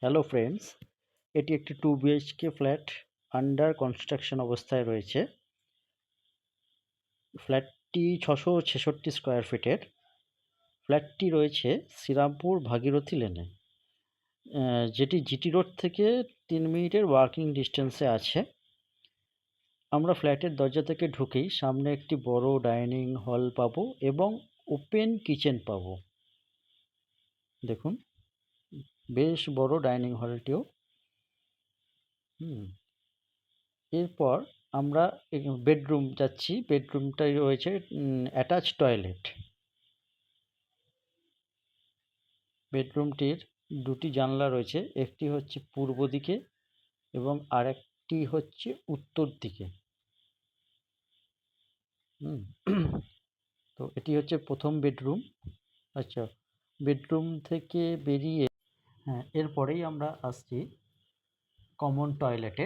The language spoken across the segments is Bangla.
হ্যালো ফ্রেন্ডস, এটি একটি 2 বিএইচকে ফ্ল্যাট আন্ডার কনস্ট্রাকশন অবস্থায় রয়েছে। ফ্ল্যাটটি 666 স্কোয়ার ফিটের। ফ্ল্যাটটি রয়েছে শ্রীরামপুর ভাগীরথী লেনে, যেটি জিটি রোড থেকে 3 মিনিটের ওয়াকিং ডিস্টেন্সে আছে। আমরা ফ্ল্যাটের দরজা থেকে ঢুকেই সামনে একটি বড় ডাইনিং হল পাবো এবং ওপেন কিচেন পাবো। দেখুন, বেশ বড় ডাইনিং হলটিও। এরপর আমরা বেডরুম যাচ্ছি। বেডরুমটাই রয়েছে অ্যাটাচ টয়লেট। বেডরুমটির দুটি জানলা রয়েছে, একটি হচ্ছে পূর্ব দিকে এবং আরেকটি হচ্ছে উত্তর দিকে। তো এটি হচ্ছে প্রথম বেডরুম। আচ্ছা, বেডরুম থেকে বেরিয়ে এরপরেই আমরা আসছি কমন টয়লেটে।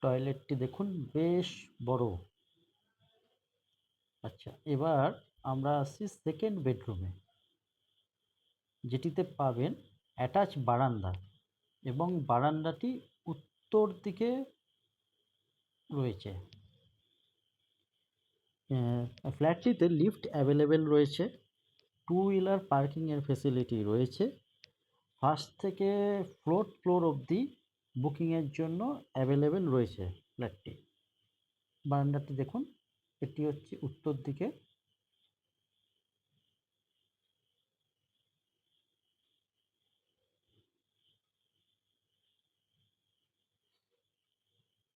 টয়লেটটি দেখুন, বেশ বড়। আচ্ছা, এবার আমরা আসছি সেকেন্ড বেডরুমে, যেটিতে পাবেন অ্যাটাচ বারান্দা এবং বারান্দাটি উত্তর দিকে রয়েছে। ফ্ল্যাটটিতে লিফট অ্যাভেলেবেল রয়েছে, টু হুইলার পার্কিংয়ের ফেসিলিটি রয়েছে। ফার্স্ট থেকে ফোর্থ ফ্লোর অবধি বুকিংয়ের জন্য অ্যাভেলেবেল রয়েছে ফ্ল্যাটটি। বারান্দাটি দেখুন, এটি হচ্ছে উত্তর দিকে।